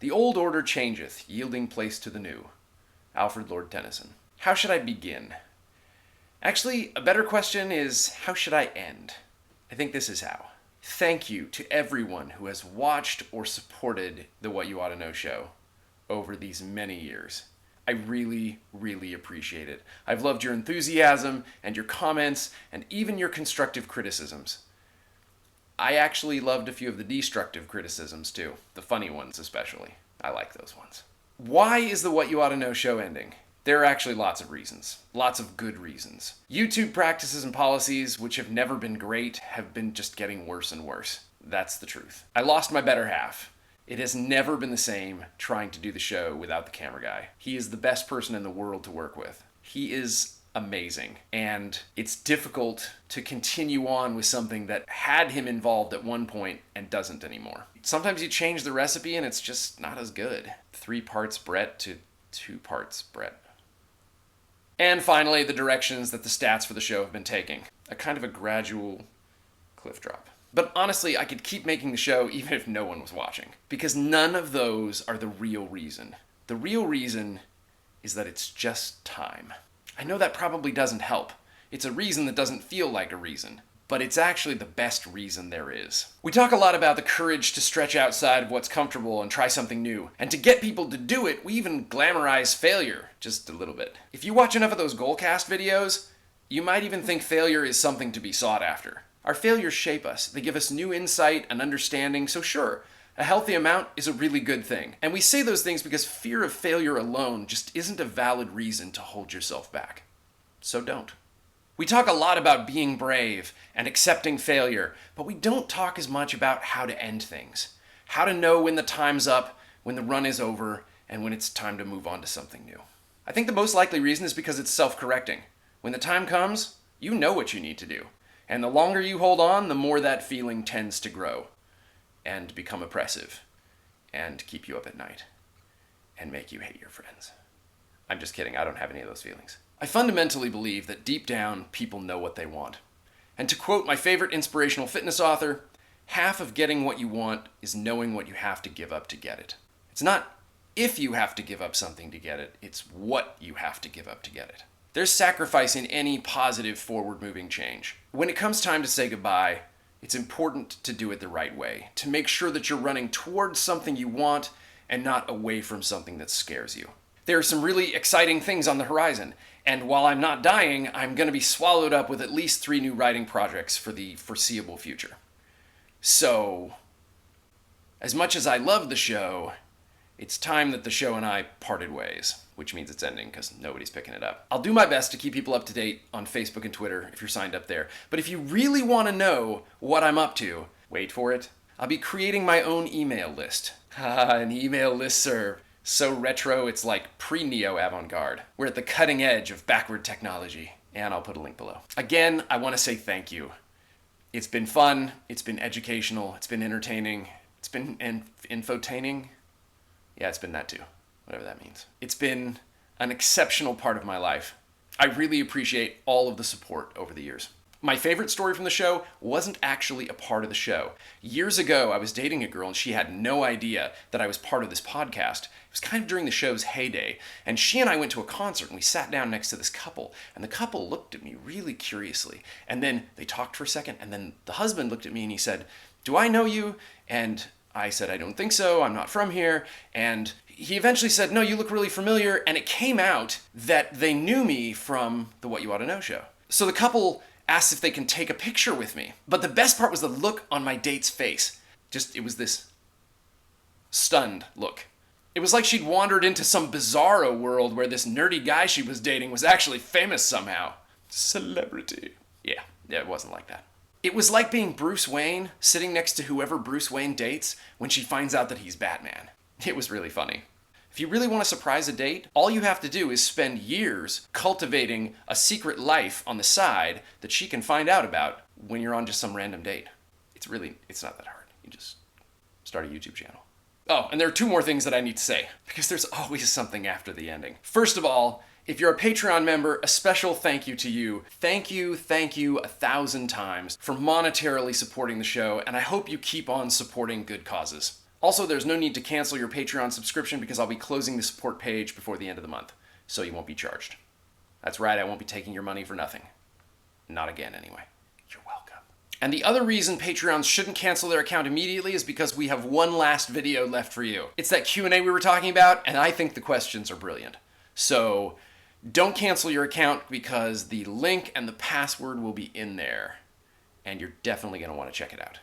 The old order changeth, yielding place to the new. Alfred Lord Tennyson. How should I begin? Actually, a better question is, how should I end? I think this is how. Thank you to everyone who has watched or supported the What You Ought to Know show over these many years. I really, really appreciate it. I've loved your enthusiasm and your comments and even your constructive criticisms. I actually loved a few of the destructive criticisms too, the funny ones especially. I like those ones. Why is the What You Ought to Know show ending? There are actually lots of reasons. Lots of good reasons. YouTube practices and policies, which have never been great, have been just getting worse and worse. That's the truth. I lost my better half. It has never been the same trying to do the show without the camera guy. He is the best person in the world to work with. He is amazing. And it's difficult to continue on with something that had him involved at one point and doesn't anymore. Sometimes you change the recipe and it's just not as good. 3 parts Brett to 2 parts Brett. And finally, the directions that the stats for the show have been taking. A kind of a gradual cliff drop. But honestly, I could keep making the show even if no one was watching. Because none of those are the real reason. The real reason is that it's just time. I know that probably doesn't help. It's a reason that doesn't feel like a reason. But it's actually the best reason there is. We talk a lot about the courage to stretch outside of what's comfortable and try something new. And to get people to do it, we even glamorize failure just a little bit. If you watch enough of those Goalcast videos, you might even think failure is something to be sought after. Our failures shape us. They give us new insight and understanding, so sure, a healthy amount is a really good thing. And we say those things because fear of failure alone just isn't a valid reason to hold yourself back. So don't. We talk a lot about being brave and accepting failure, but we don't talk as much about how to end things. How to know when the time's up, when the run is over, and when it's time to move on to something new. I think the most likely reason is because it's self-correcting. When the time comes, you know what you need to do. And the longer you hold on, the more that feeling tends to grow and become oppressive and keep you up at night and make you hate your friends. I'm just kidding. I don't have any of those feelings. I fundamentally believe that deep down, people know what they want. And to quote my favorite inspirational fitness author, half of getting what you want is knowing what you have to give up to get it. It's not if you have to give up something to get it, it's what you have to give up to get it. There's sacrifice in any positive forward-moving change. When it comes time to say goodbye, it's important to do it the right way, to make sure that you're running towards something you want and not away from something that scares you. There are some really exciting things on the horizon, and while I'm not dying, I'm going to be swallowed up with at least 3 new writing projects for the foreseeable future. So, as much as I love the show, it's time that the show and I parted ways, which means it's ending because nobody's picking it up. I'll do my best to keep people up to date on Facebook and Twitter if you're signed up there. But if you really want to know what I'm up to, wait for it. I'll be creating my own email list. An email listserv. So retro, it's like pre-neo avant-garde. We're at the cutting edge of backward technology. And I'll put a link below. Again, I want to say thank you. It's been fun. It's been educational. It's been entertaining. It's been infotaining. Yeah, it's been that too, whatever that means. It's been an exceptional part of my life. I really appreciate all of the support over the years. My favorite story from the show wasn't actually a part of the show. Years ago, I was dating a girl and she had no idea that I was part of this podcast. It was kind of during the show's heyday. And she and I went to a concert and we sat down next to this couple. And the couple looked at me really curiously. And then they talked for a second. And then the husband looked at me and he said, "Do I know you?" And I said, "I don't think so. I'm not from here." And he eventually said, "No, you look really familiar." And it came out that they knew me from the What You Ought to Know show. So the couple asked if they can take a picture with me. But the best part was the look on my date's face. It was this stunned look. It was like she'd wandered into some bizarro world where this nerdy guy she was dating was actually famous somehow. Celebrity. Yeah, it wasn't like that. It was like being Bruce Wayne sitting next to whoever Bruce Wayne dates when she finds out that he's Batman. It was really funny. If you really want to surprise a date, all you have to do is spend years cultivating a secret life on the side that she can find out about when you're on just some random date. It's not that hard. You just start a YouTube channel. Oh, and there are 2 more things that I need to say, because there's always something after the ending. First of all, if you're a Patreon member, a special thank you to you. Thank you 1,000 times for monetarily supporting the show, and I hope you keep on supporting good causes. Also, there's no need to cancel your Patreon subscription because I'll be closing the support page before the end of the month, so you won't be charged. That's right, I won't be taking your money for nothing. Not again, anyway. You're welcome. And the other reason Patreons shouldn't cancel their account immediately is because we have one last video left for you. It's that Q&A we were talking about, and I think the questions are brilliant. So don't cancel your account because the link and the password will be in there, and you're definitely going to want to check it out.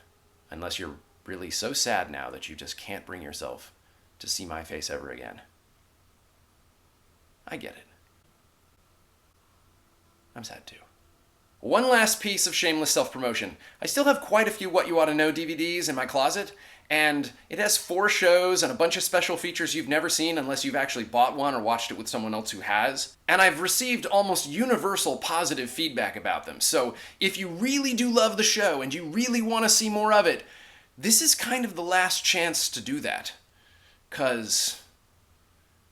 Unless you're really so sad now that you just can't bring yourself to see my face ever again. I get it. I'm sad too. One last piece of shameless self-promotion. I still have quite a few What You Ought to Know DVDs in my closet, and it has 4 shows and a bunch of special features you've never seen unless you've actually bought one or watched it with someone else who has. And I've received almost universal positive feedback about them. So if you really do love the show and you really want to see more of it, this is kind of the last chance to do that. 'Cause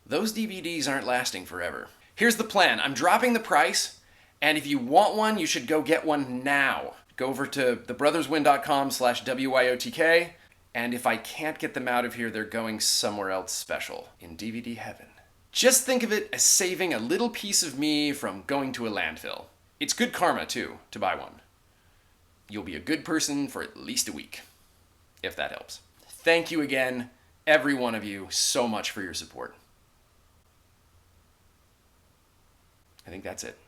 those DVDs aren't lasting forever. Here's the plan. I'm dropping the price. And if you want one, you should go get one now. Go over to thebrotherswin.com/WYOTK, and if I can't get them out of here, they're going somewhere else special, in DVD heaven. Just think of it as saving a little piece of me from going to a landfill. It's good karma, too, to buy one. You'll be a good person for at least a week, if that helps. Thank you again, every one of you, so much for your support. I think that's it.